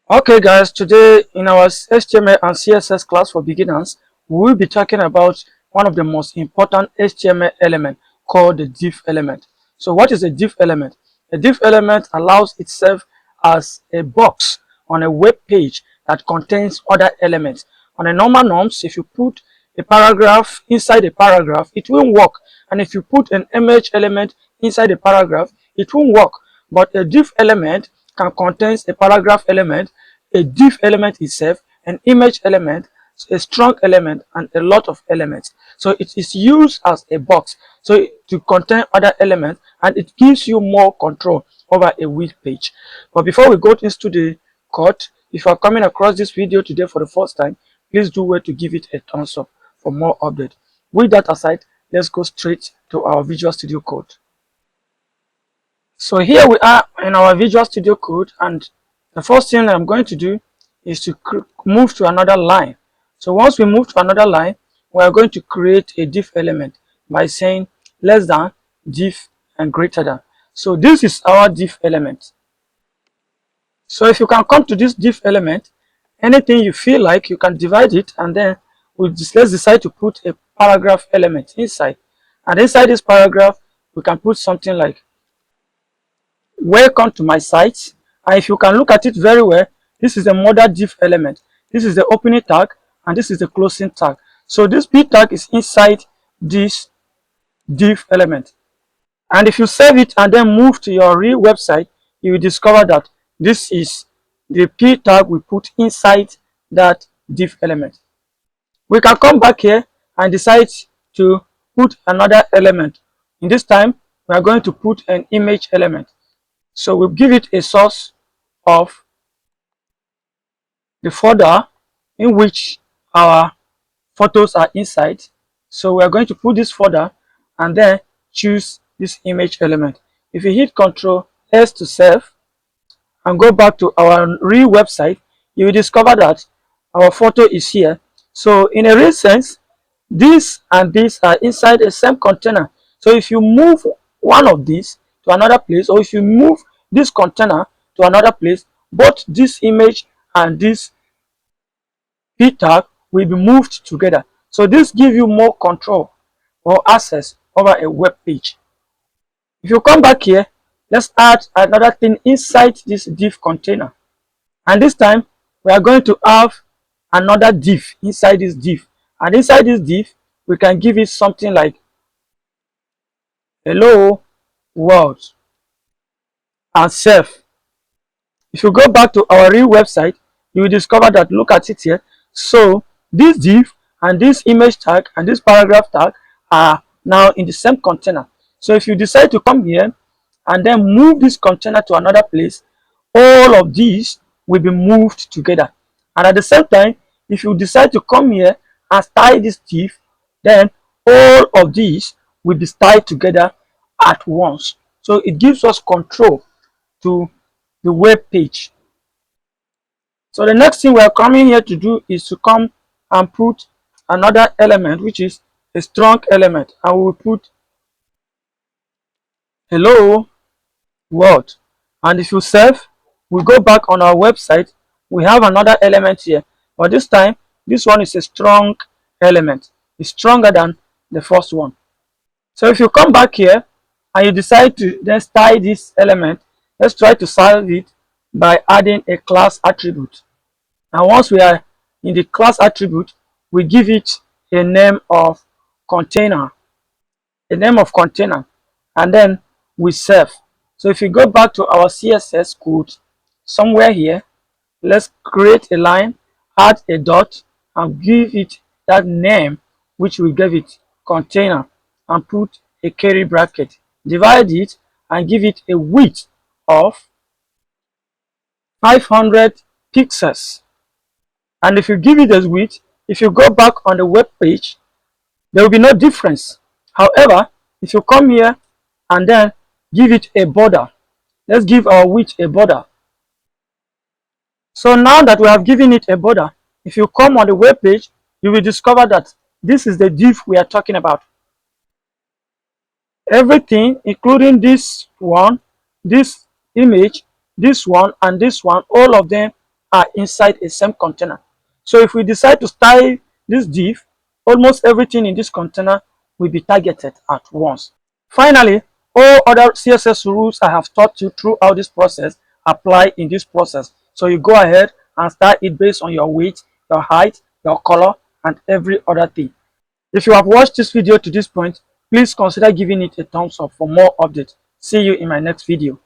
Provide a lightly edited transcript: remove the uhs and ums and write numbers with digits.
Okay guys, today in our HTML and CSS class for beginners, we will be talking about one of the most important HTML element called the div element. So what is a div element? A div element allows itself as a box on a web page that contains other elements. On a normal norms, if you put a paragraph inside a paragraph, it won't work. And if you put an image element inside a paragraph, it won't work. But a div element can contain a paragraph element, a div element itself, an image element, a strong element, and a lot of elements. So it is used as a box to contain other elements, and it gives you more control over a web page. But before we go into the code, if you are coming across this video today for the first time, please do well to give it a thumbs up for more updates. With that aside, let's go straight to our Visual Studio Code. So here we are in our Visual Studio Code, and the first thing I'm going to do is to move to another line. So once we move to another line, we are going to create a div element by saying less than, div, and greater than. So this is our div element. So if you can come to this div element, anything you feel like, you can divide it, and then let's decide to put a paragraph element inside. And inside this paragraph, we can put something like welcome to my site. And if you can look at it very well, this is the mother div element, this is the opening tag, and this is the closing tag. So this p tag is inside this div element. And if you save it and then move to your real website, you will discover that this is the p tag we put inside that div element. We can come back here and decide to put another element. In this time, we are going to put an image element. So we'll give it a source of the folder in which our photos are inside. So we are going to put this folder and then choose this image element. If you hit Ctrl S to save and go back to our real website, you will discover that our photo is here. So in a real sense, this and this are inside the same container. So if you move one of these to another place, or if you move this container to another place, both this image and this p tag will be moved together. So this gives you more control or access over a web page. If you come back here, let's add another thing inside this div container. And this time, we are going to have another div inside this div. And inside this div, we can give it something like hello world and save. If you go back to our real website, you will discover that, look at it here. So this div and this image tag and this paragraph tag are now in the same container. So if you decide to come here and then move this container to another place, all of these will be moved together. And at the same time, if you decide to come here and style this div, then all of these will be styled together at once. So it gives us control to the web page. So the next thing we are coming here to do is to come and put another element, which is a strong element, and we will put hello world. And if you save, we go back on our website, we have another element here, but this time this one is a strong element. It's stronger than the first one. So if you come back here and you decide to then style this element, let's try to style it by adding a class attribute. And once we are in the class attribute, we give it a name of container, and then we save. So if you go back to our CSS code somewhere here, let's create a line, add a dot, and give it that name which we gave it, container, and put a curly bracket, divide it and give it a width of 500 pixels. And if you give it a width, if you go back on the web page, there will be no difference. However, if you come here and then give it a border, let's give our width a border. So now that we have given it a border, if you come on the web page, you will discover that this is the div we are talking about. Everything, including this one, this image, this one, and this one, all of them are inside a same container. So if we decide to style this div, almost everything in this container will be targeted at once. Finally, all other CSS rules I have taught you throughout this process apply in this process. So you go ahead and style it based on your weight, your height, your color, and every other thing. If you have watched this video to this point, please consider giving it a thumbs up for more updates. See you in my next video.